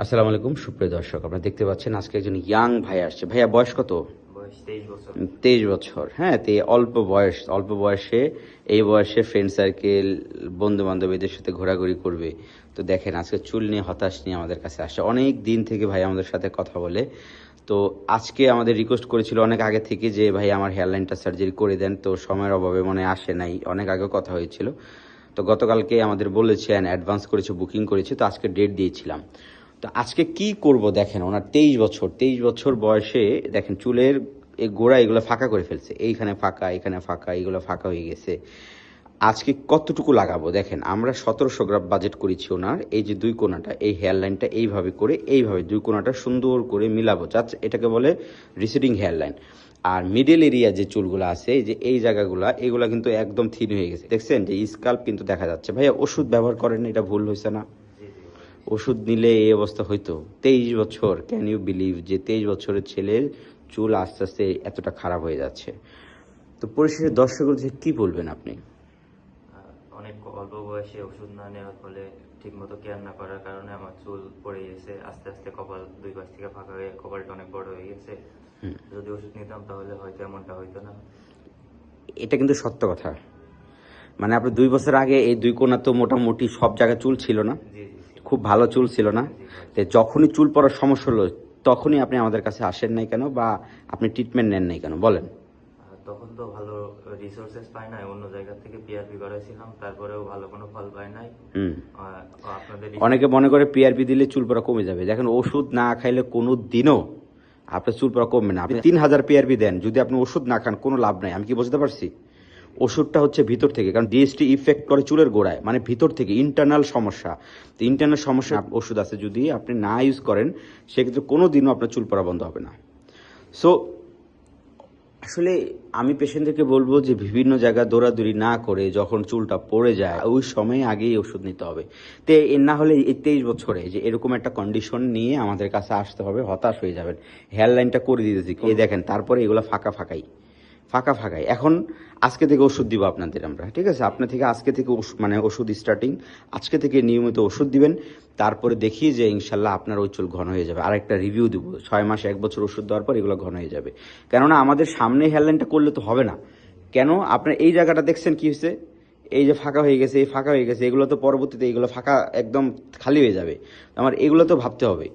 আসসালামু আলাইকুম সুপ্রিয় দর্শক, আপনারা দেখতে পাচ্ছেন আজকে একজন ইয়াং ভাই আসছে। ভাইয়া বয়স কত? বয়স 23 বছর। 23 বছর। হ্যাঁ, তো এই অল্প বয়সে এই বয়সে ফ্রেন্ড সার্কেল, বন্ধু বান্ধবীদের সাথে ঘোরাঘুরি করবে। তো দেখেন আজকে চুল নিয়ে হতাশ নিয়ে আমাদের কাছে আসছে। অনেক দিন থেকে ভাই আমাদের সাথে কথা বলে। তো আজকে আমাদের রিকোয়েস্ট করেছিল অনেক আগে থেকে যে ভাই আমার হেয়ারলাইনটা সার্জারি করে দেন, তো সময়ের অভাবে মনে আসে নাই, অনেক আগেও কথা হয়েছিল। তো গতকালকে আমাদের বলেছে অ্যাডভান্স করেছে, বুকিং করেছে, তো আজকে ডেট দিয়েছিলাম। তো আজকে কি করব দেখেন, ওনার 23 বছর বয়সে দেখেন চুলের এই গোড়া এগুলো ফাঁকা করে ফেলছে, এইখানে ফাঁকা, এখানে ফাঁকা, এগুলো ফাঁকা হয়ে গেছে। আজকে কতটুকু লাগাবো দেখেন, আমরা 1700 গ্রাম বাজেট করেছি ওনার। এই যে দুই কোনাটা, এই হেয়ার লাইনটা এইভাবে করে, এইভাবে দুই কোনাটা সুন্দর করে মিলাবো, জাস্ট এটাকে বলে রিসিডিং হেয়ার লাইন। আর মিডল এরিয়া যে চুলগুলো আছে, এই যে এই জায়গাগুলা, এগুলা কিন্তু একদম থিন হয়ে গেছে, দেখছেন যে স্কাল্প কিন্তু দেখা যাচ্ছে। ভাইয়া ওষুধ ব্যবহার করেন, এটা ভুল হয়েছে না? জি জি। ওষুধ নিলে এই অবস্থা হইতো? 23 বছর, ক্যান ইউ বিলিভ যে 23 বছরের ছেলের চুল আস্তে আস্তে এতটা খারাপ হয়ে যাচ্ছে? তো পরিশেষে দর্শকদের কি বলবেন আপনি? অনেক অল্প বয়সে ওষুধ না নেওয়ার ফলে ঠিকমতো কেয়ার না করার কারণে আমার চুল পড়ে গেছে, আস্তে আস্তে কপাল দুই পাশ থেকে ফাঁকা হয়ে কপালটা অনেক বড় হয়ে গেছে। যদি ওষুধ নিতাম তাহলে হয়তো এমনটা হইতো না। এটা কিন্তু সত্য কথা। মানে আপনি 2 বছর আগে এই দুই কোণা তো মোটামুটি সব জায়গায় চুল ছিল না? জি জি জি। খুব ভালো চুল ছিল না? জি ভাই। তো যখনই চুল পড়ার সমস্যা হলো, তখনই আপনি আমাদের কাছে আসেন নাই কেন, বা আপনি ট্রিটমেন্ট নেন নাই কেন বলেন? তখন তো ভালো রিসোর্সেস পাই নাই, অন্য জায়গা থেকে পিআরপি করাইছিলাম, তারপরেও ভালো কোনো ফল পাই নাই। হুম। আপনাদের অনেকে মনে করে পিআরপি দিলে চুল পড়া কমে যাবে। দেখেন ওষুধ না খাইলে কোনো দিনও আপনার চুল পড়া কমবে না। আপনি 3000 পিআরপি দেন, যদি আপনি ওষুধ না খান কোনো লাভ নাই। আমি কি বুঝতে পারছি? ওষুধটা হচ্ছে ভিতর থেকে, কারণ ডিএসটি ইফেক্ট করে চুলের গোড়ায়, মানে ভিতর থেকে ইন্টারনাল সমস্যা। তো ইন্টারনাল সমস্যা ওষুধ আছে, যদি আপনি না ইউজ করেন সেক্ষেত্রে কোনো দিনও আপনার চুল পড়া বন্ধ হবে না। সো আসলে আমি পেশেন্টদেরকে বলবো যে বিভিন্ন জায়গায় দৌড়াদৌড়ি না করে যখন চুলটা পড়ে যায় ওই সময় আগেই ওষুধ নিতে হবে। তো এর না হলে এই 23 বছরে যে এরকম একটা কন্ডিশন নিয়ে আমাদের কাছে আসতে হবে, হতাশ হয়ে যাবেন। হেয়ার লাইনটা করে দিতেছি, এই দেখেন, তারপরে এগুলো ফাঁকা ফাঁকাই, ফাঁকা ফাঁকাই। এখন আজকে থেকে ওষুধ দিব আপনাদের আমরা, ঠিক আছে? আপনার থেকে আজকে থেকে মানে ওষুধ স্টার্টিং, আজকে থেকে নিয়মিত ওষুধ দিবেন। তারপরে দেখি যে ইনশাল্লাহ আপনার ওই চুল ঘন হয়ে যাবে। আর একটা রিভিউ দিব 6 মাস 1 বছর ওষুধ দেওয়ার পর এগুলো ঘন হয়ে যাবে। কেননা আমাদের সামনে হেয়ারলাইনটা করলে তো হবে না। কেন আপনার এই জায়গাটা দেখছেন কি হয়েছে, এই যে ফাঁকা হয়ে গেছে, এই ফাঁকা হয়ে গেছে, এগুলো তো পরবর্তীতে এগুলো ফাঁকা একদম খালি হয়ে যাবে। আমার এগুলো তো ভাবতে হবে।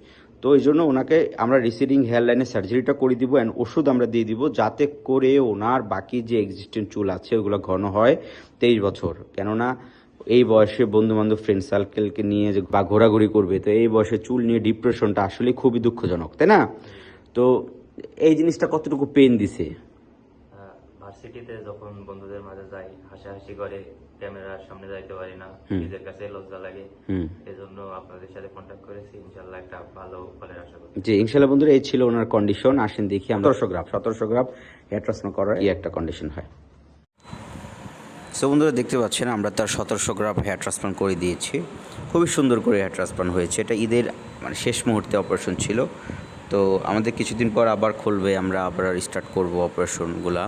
তো এই জন্য ওনাকে আমরা রিসিডিং হেয়ার লাইনের সার্জারিটা করে দিব, অ্যান্ড ওষুধ আমরা দিয়ে দিব যাতে করে ওনার বাকি যে এক্সিস্টেন্ট চুল আছে ওগুলো ঘন হয়। 23 বছর, কেননা এই বয়সে বন্ধু বান্ধব ফ্রেন্ড সার্কেলকে নিয়ে যে বা ঘোরাঘুরি করবে, তো এই বয়সে চুল নিয়ে ডিপ্রেশনটা আসলে খুবই দুঃখজনক, তাই না? তো এই জিনিসটা কতটুকু পেন দিছে? ভার্সিটিতে যখন বন্ধুদের মাঝে যাই, হাসাহাসি করে, ক্যামেরার সামনে যাইতে পারি না, নিজের কাছে লজ্জা লাগে। এজন্য আপনাদের সাথে কন্ট্যাক্ট করেছি, ইনশাল্লাহ একটা ভালো ফলের আশা করি। জি ইনশাল্লাহ বন্ধুরা, এই ছিল ওনার কন্ডিশন। আসেন দেখি আমরা 1700 গ্রাম হেয়ার ট্রান্সপ্লান্ট করার কি একটা কন্ডিশন হয়। সো বন্ধুরা দেখতে পাচ্ছেন আমরা তার 1700 গ্রাম হেয়ার ট্রান্সপ্লান্ট করে দিয়েছি। খুবই সুন্দর করে হেয়ার ট্রান্সপ্লান্ট হয়েছে। এটা ঈদের মানে শেষ মুহূর্তে অপারেশন ছিল। তো আমাদের কিছুদিন পর আবার খুলবে, আমরা আবার স্টার্ট করব অপারেশনগুলা।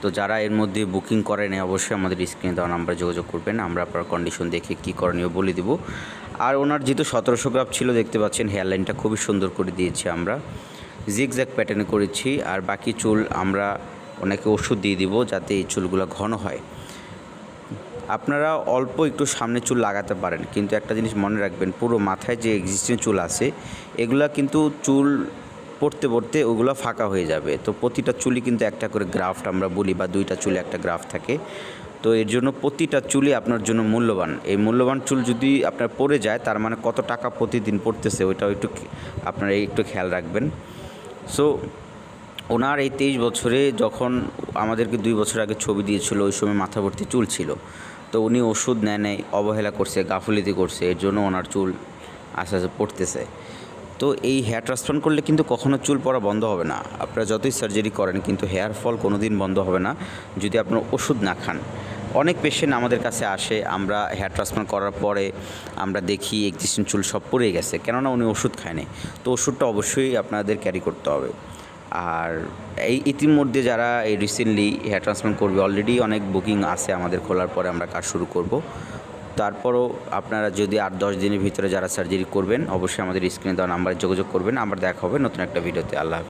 তো যারা এর মধ্যে বুকিং করেনি অবশ্যই আমাদের স্ক্রিনে দেওয়া নাম্বারে যোগাযোগ করবেন, আমরা আপনার কন্ডিশন দেখে কী করণীয় বলে দেবো। আর ওনার যেহেতু 1700 গ্রাম ছিল, দেখতে পাচ্ছেন হেয়ার লাইনটা খুবই সুন্দর করে দিয়েছি আমরা, জিগজ্যাগ প্যাটার্নে করেছি। আর বাকি চুল আমরা ওনাকে ওষুধ দিয়ে দিব যাতে এই চুলগুলো ঘন হয়। আপনারা অল্প একটু সামনে চুল লাগাতে পারেন, কিন্তু একটা জিনিস মনে রাখবেন, পুরো মাথায় যে এক্সিস্টিং চুল আছে এগুলা কিন্তু চুল পড়তে পড়তে ওগুলো ফাঁকা হয়ে যাবে। তো প্রতিটা চুলই কিন্তু একটা করে গ্রাফট আমরা বলি, বা দুইটা চুলে একটা গ্রাফট থাকে। তো এর জন্য প্রতিটা চুলই আপনার জন্য মূল্যবান। এই মূল্যবান চুল যদি আপনার পড়ে যায়, তার মানে কত টাকা প্রতিদিন পড়তেছে ওইটাও একটু আপনারা একটু খেয়াল রাখবেন। সো ওনার এই 23 বছরে যখন আমাদেরকে 2 বছর আগে ছবি দিয়েছিল, ওই সময় মাথা ভর্তি চুল ছিল। তো উনি ওষুধ নেয়, অবহেলা করছে, গাফিলতি করছে, এর জন্য ওনার চুল আস্তে আস্তে পড়তেছে। তো এই হেয়ার ট্রান্সপ্লান্ট করলে কিন্তু কখনো চুল পড়া বন্ধ হবে না। আপনারা যতই সার্জারি করেন কিন্তু হেয়ার ফল কোনো দিন বন্ধ হবে না যদি আপনার ওষুধ না খান। অনেক পেশেন্ট আমাদের কাছে আসে, আমরা হেয়ার ট্রান্সপ্লান্ট করার পরে আমরা দেখি এক্সিস্টিং চুল সব পড়ে গেছে, কেননা উনি ওষুধ খায়নি। তো ওষুধটা অবশ্যই আপনাদের ক্যারি করতে হবে। আর এই ইতিমধ্যে যারা এই রিসেন্টলি হেয়ার ট্রান্সপ্লান্ট করবে, অলরেডি অনেক বুকিং আছে আমাদের, খোলার পরে আমরা কাজ শুরু করব। তারপরও আপনারা যদি 8-10 দিনের ভিতরে যারা সার্জারি করবেন অবশ্যই আমাদের স্ক্রিনে দেওয়া নাম্বারে যোগাযোগ করবেন। আমরা দেখা হবে নতুন একটা ভিডিওতে। আল্লাহ হাফেজ।